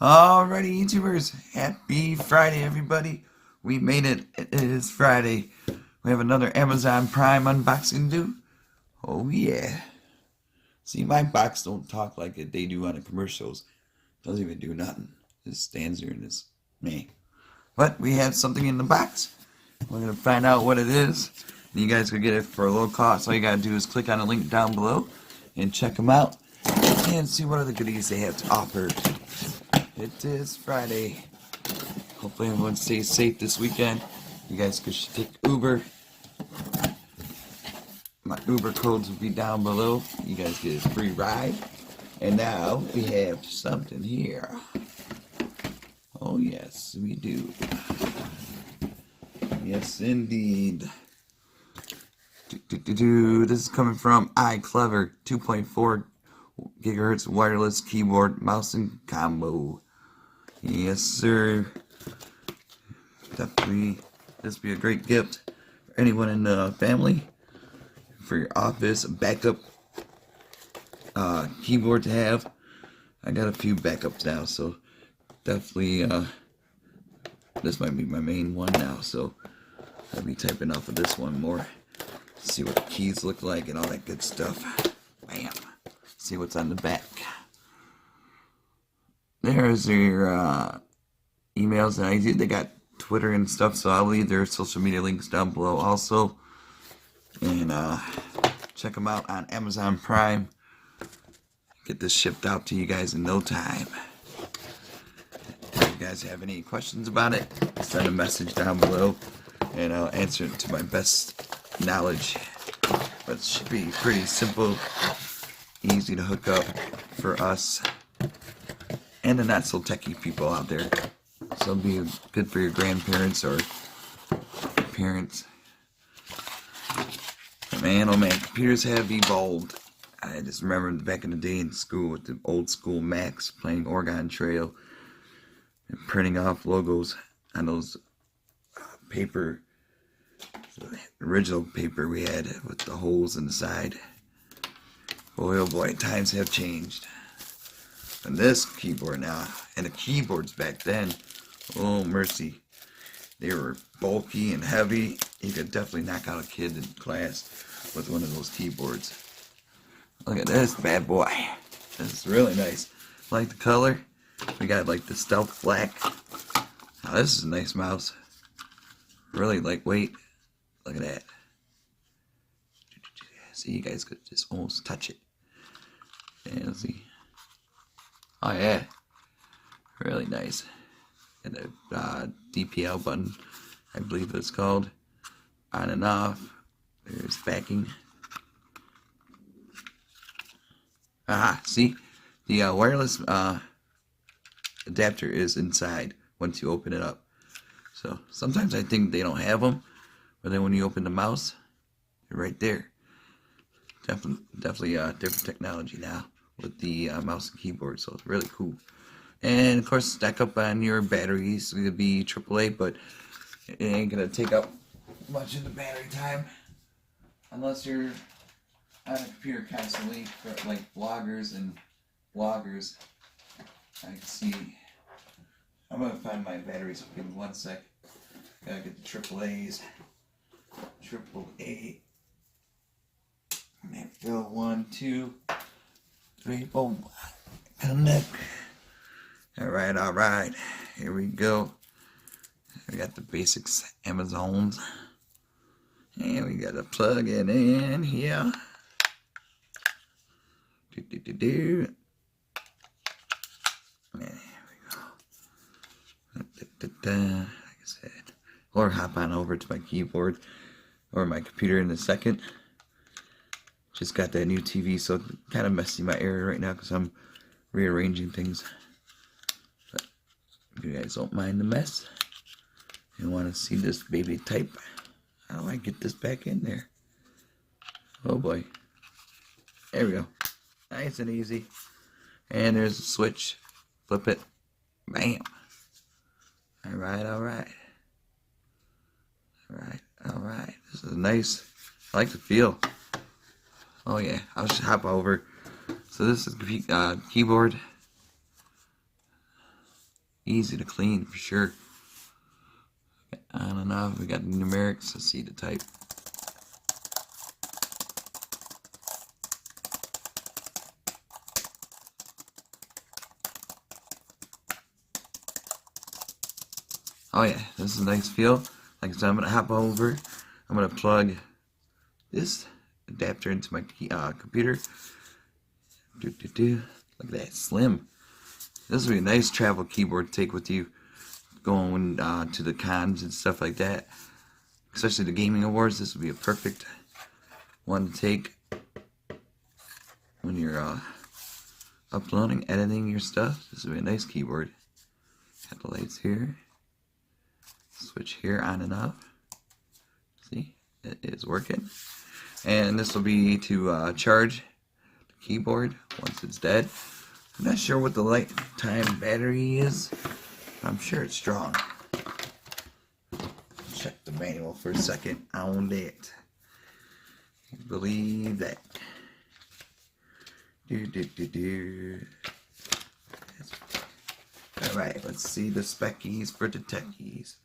Alrighty, YouTubers, happy Friday, everybody. We made it. It is Friday. We have another Amazon Prime unboxing to do. Oh, yeah. See, my box don't talk like it they do on the commercials. Doesn't even do nothing. Just stands there and is me. But we have something in the box. We're going to find out what it is. And you guys can get it for a low cost. All you got to do is click on the link down below and check them out and see what other goodies they have to offer. It is Friday. Hopefully everyone stays safe this weekend. You guys could take Uber. My Uber codes will be down below. You guys get a free ride. And now we have something here. Oh yes, we do. Yes, indeed. This is coming from iClever 2.4 gigahertz wireless keyboard, mouse, and combo. Yes, sir. Definitely, this would be a great gift for anyone in the family, for your office, a backup keyboard to have. I got a few backups now, so definitely this might be my main one now, so I'll be typing off of this one more. See what the keys look like and all that good stuff. Bam. See what's on the back. There's your emails and ID. They got Twitter and stuff, so I'll leave their social media links down below also. And check them out on Amazon Prime. Get this shipped out to you guys in no time. If you guys have any questions about it, send a message down below and I'll answer it to my best knowledge. But it should be pretty simple, easy to hook up for us and the not so techie people out there. So it'll be good for your grandparents or parents. But man, oh man, computers have evolved. I just remember back in the day in school with the old school Macs, playing Oregon Trail and printing off logos on those paper, the original paper we had with the holes in the side. Boy, oh boy, times have changed. And this keyboard now, and the keyboards back then, oh mercy, they were bulky and heavy. You could definitely knock out a kid in class with one of those keyboards. Look at this bad boy. This is really nice. Like the color. We got like the stealth black. Now this is a nice mouse. Really lightweight. Look at that. See, you guys could just almost touch it. And let's see. Oh yeah. Really nice. And the DPL button, I believe it's called. On and off. There's backing. Aha, see? The wireless adapter is inside once you open it up. So sometimes I think they don't have them, but then when you open the mouse, they're right there. Definitely different technology now with the mouse and keyboard, so it's really cool. And of course, stack up on your batteries. It'll be AAA, but it ain't gonna take up much of the battery time unless you're on a computer constantly, for like vloggers and bloggers. I can see. I'm gonna find my batteries. Give me 1 sec. Gotta get the AAAs. AAA. Man, fill 1, 2, 3, boom. Connect. Alright. Here we go. We got the basics Amazons. And we gotta plug it in here. There we go. Like I said. Or hop on over to my keyboard or my computer in a second. Just got that new TV, so it's kind of messy my area right now because I'm rearranging things. But if you guys don't mind the mess and want to see this baby type, how do I get this back in there? Oh boy. There we go. Nice and easy. And there's a switch. Flip it. Bam. Alright. This is nice. I like the feel. Oh yeah, I'll just hop over. So this is the keyboard. Easy to clean for sure. On and off. We got the numerics. Let's see the type. Oh yeah, this is a nice feel. Like I said, I'm gonna hop over. I'm gonna plug this adapter into my computer. Look at that, slim. This would be a nice travel keyboard to take with you going to the cons and stuff like that. Especially the gaming awards. This would be a perfect one to take when you're uploading, editing your stuff. This would be a nice keyboard. Got the lights here. Switch here on and off. See, it is working. And this will be to charge the keyboard once it's dead. I'm not sure what the lifetime battery is. I'm sure it's strong. Check the manual for a second on that. Believe that. Alright, let's see the speckies for the techies.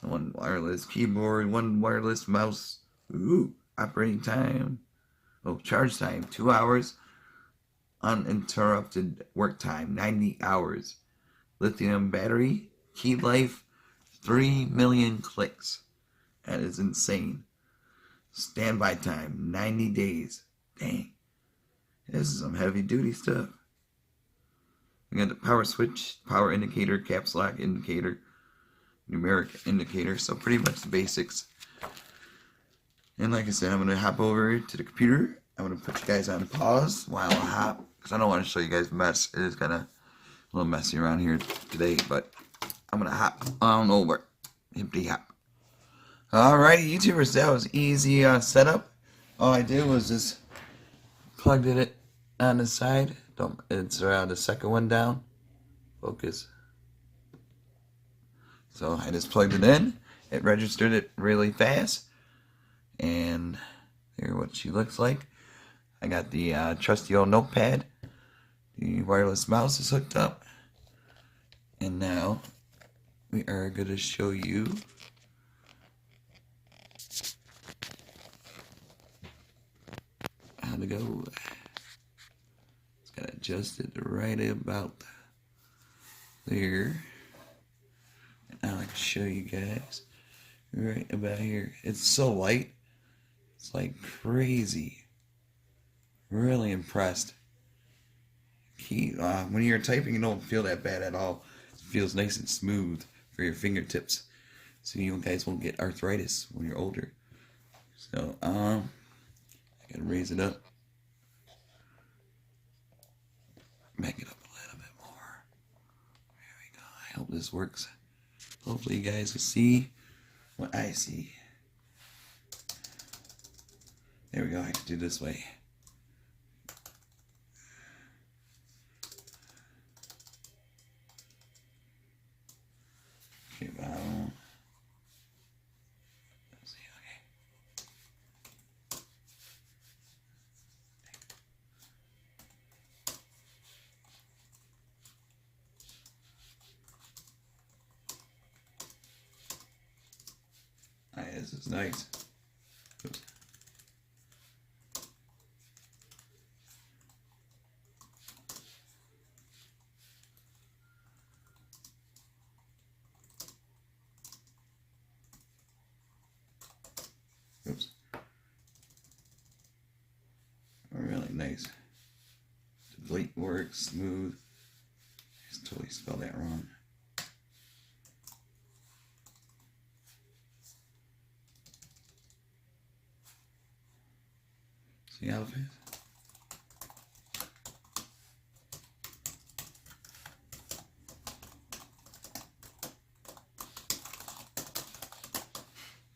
One wireless keyboard, one wireless mouse. Ooh, operating time. Oh, charge time, 2 hours. Uninterrupted work time, 90 hours. Lithium battery, key life, 3 million clicks. That is insane. Standby time, 90 days. Dang. This is some heavy duty stuff. We got the power switch, power indicator, caps lock indicator, numeric indicator, so pretty much the basics. And like I said, I'm going to hop over to the computer. I'm going to put you guys on pause while I hop, because I don't want to show you guys the mess. It is kind of a little messy around here today, but I'm going to hop on over. Hippity hop. Alrighty, YouTubers, that was easy setup. All I did was just plugged it on the side. It's around the second one down. Focus. So I just plugged it in. It registered it really fast. And here's what she looks like. I got the trusty old notepad. The wireless mouse is hooked up. And now we are going to show you how to go. It's got adjusted right about there. And now I can show you guys right about here. It's so light. It's like crazy. Really impressed. When you're typing, you don't feel that bad at all. It feels nice and smooth for your fingertips, so you guys won't get arthritis when you're older. So I gotta raise it up, back it up a little bit more. There we go. I hope this works. Hopefully you guys can see what I see. There we go. I can do this way. Okay, well, let's see. Okay. Alright, this is nice. Oops. Oops. Really nice. The blade works smooth. I just totally spelled that wrong. See how it is?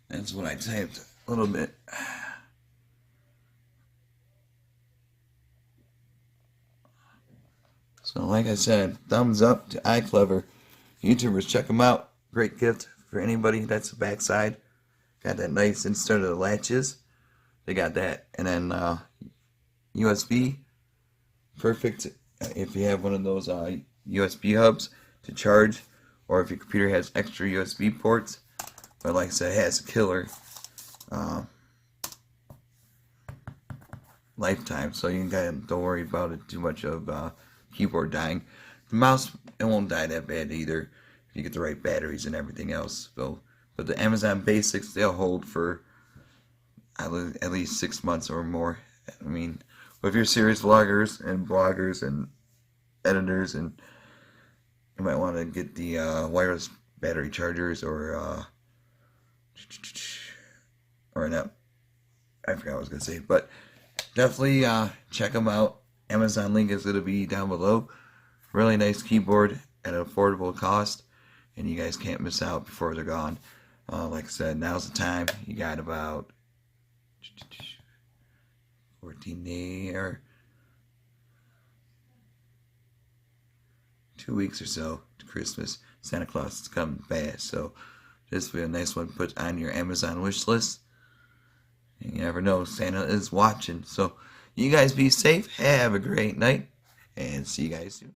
That's what I typed a little bit. So like I said, thumbs up to iClever. YouTubers, check them out. Great gift for anybody. That's the backside. Got that nice insert of the latches. They got that. And then USB. Perfect if you have one of those USB hubs. to charge, or if your computer has extra USB ports. But like I said, it has a killer lifetime, so you don't worry about it too much of keyboard dying. The mouse, it won't die that bad either if you get the right batteries and everything else. So, but the Amazon Basics, they'll hold for at least 6 months or more. I mean, if you're serious vloggers and bloggers and editors, and you might want to get the wireless battery chargers, or not. I forgot what I was gonna say, but definitely check them out. Amazon link is gonna be down below. Really nice keyboard at an affordable cost, and you guys can't miss out before they're gone. Like I said, now's the time. You got about 14 days or 2 weeks or so to Christmas. Santa Claus is coming fast, so this will be a nice one to put on your Amazon wish list. And you never know, Santa is watching. So you guys be safe, have a great night, and see you guys soon.